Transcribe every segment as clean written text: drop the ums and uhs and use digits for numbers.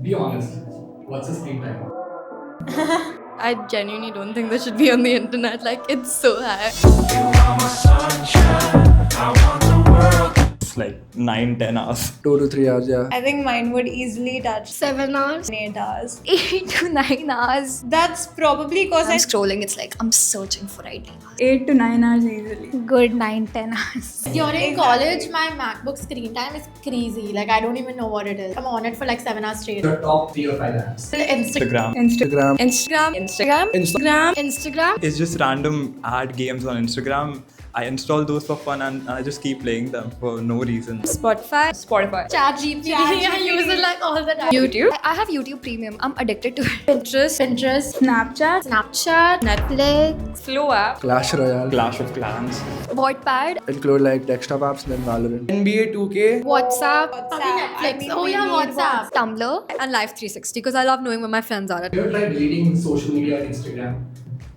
Be honest. What's the screen time? I genuinely don't think they should be on the internet. Like, it's so high. It's like 9-10 hours. 2 to 3 hours, yeah. I think mine would easily touch 7 hours? 8 hours. 8 to 9 hours. That's probably because I'm scrolling, it's like I'm searching for ideas. 8 to 9 hours easily. Good 9-10 hours. During college, my MacBook screen time is crazy. Like, I don't even know what it is. I'm on it for like 7 hours straight. Your top 3 or 5 apps. Instagram. Instagram. Instagram. Instagram. It's just random ad games on Instagram. I install those for fun and I just keep playing them for no reason. Spotify. ChatGPT. I use it like all the time. YouTube. I have YouTube Premium. I'm addicted to it. Pinterest. Snapchat. Netflix. Flow app. Clash Royale. Clash of Clans. Wattpad. Include like desktop apps, then Valorant. NBA 2K. WhatsApp. Netflix. Oh yeah, WhatsApp. Tumblr. And Life 360 because I love knowing where my friends are. Have you ever tried deleting social media on Instagram?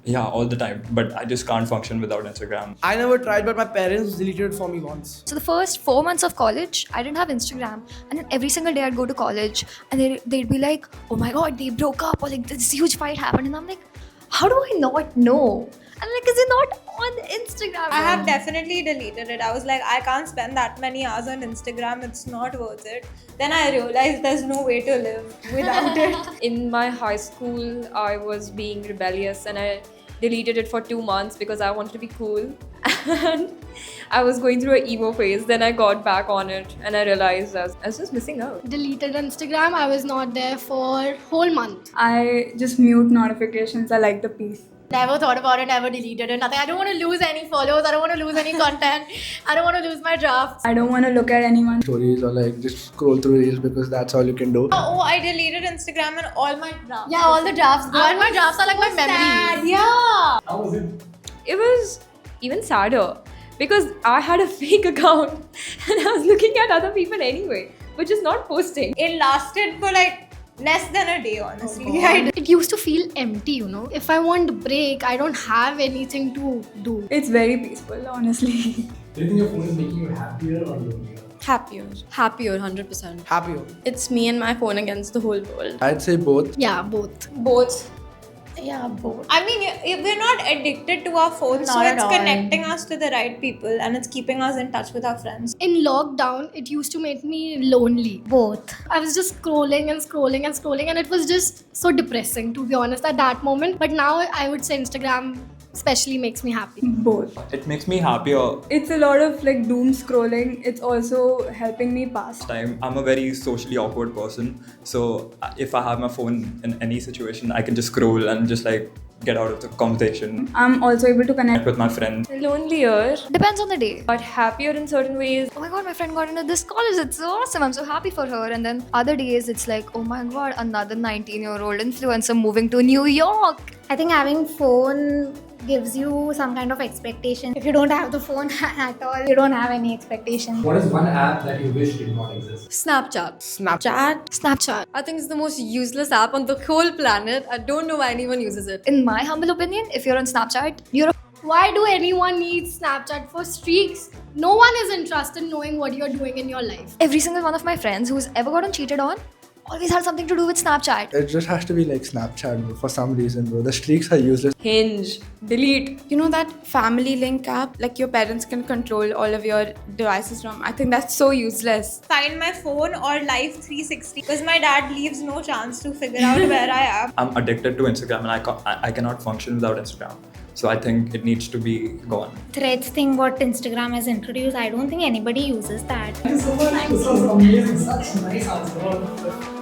Yeah, all the time. But I just can't function without Instagram. I never tried, but my parents deleted it for me once. So the first 4 months of college, I didn't have Instagram, and then every single day I'd go to college, and they'd be like, "Oh my God, they broke up," or like this huge fight happened, and I'm like, "How do I not know?" And like, is it not on Instagram? I have definitely deleted it. I was like, I can't spend that many hours on Instagram. It's not worth it. Then I realized there's no way to live without it. In my high school, I was being rebellious and I deleted it for 2 months because I wanted to be cool. And I was going through an emo phase. Then I got back on it and I realized I was just missing out. Deleted Instagram. I was not there for whole month. I just mute notifications. I like the peace. Never thought about it, never deleted it, nothing. I don't want to lose any followers, I don't want to lose any content, I don't want to lose my drafts. I don't want to look at anyone's Stories or like just scroll through reels because that's all you can do. Oh, I deleted Instagram and all my drafts. Yeah, all the drafts go and my drafts are like my memories. Yeah. How was it? It was even sadder because I had a fake account and I was looking at other people anyway, but just not posting. It lasted for like less than a day, honestly. It used to feel empty, you know. If I want a break, I don't have anything to do. It's very peaceful, honestly. Do you think your phone is making you happier or lonelier? Happier, 100%. Happier. It's me and my phone against the whole world. I'd say both. Yeah, both. Both. Yeah, both. I mean, we're not addicted to our phones, so Not at it's all. connecting us to the right people and it's keeping us in touch with our friends. In lockdown, it used to make me lonely. Both. I was just scrolling and it was just so depressing, to be honest, at that moment. But now I would say Instagram especially makes me happy. Both. It makes me happier. It's a lot of like doom scrolling. It's also helping me pass Time. I'm a very socially awkward person. So if I have my phone in any situation, I can just scroll and just like get out of the conversation. I'm also able to connect. With my friends. Lonelier, Depends on the day. but happier in certain ways. Oh my God, my friend got into this college. It's so awesome. I'm so happy for her. And then other days, it's like, oh my God, another 19-year-old influencer moving to New York. I think having phone gives you some kind of expectation. If you don't have the phone at all, you don't have any expectation. What is one app that you wish did not exist? Snapchat. Snapchat. I think it's the most useless app on the whole planet. I don't know why anyone uses it. In my humble opinion, if you're on Snapchat, you're a Why do anyone need Snapchat for streaks? No one is interested in knowing what you're doing in your life. every single one of my friends who's ever gotten cheated on always had something to do with Snapchat. It just has to be like Snapchat, bro, for some reason, bro. The streaks are useless. Hinge, delete. You know that family link app, like your parents can control all of your devices from? I think that's so useless. Find my phone or Life 360 because my dad leaves no chance to figure out where I am. I'm addicted to Instagram and I cannot function without Instagram. So I think it needs to be gone. Threads thing what Instagram has introduced, I don't think anybody uses that. Thank you so much. This was amazing. Such nice answer.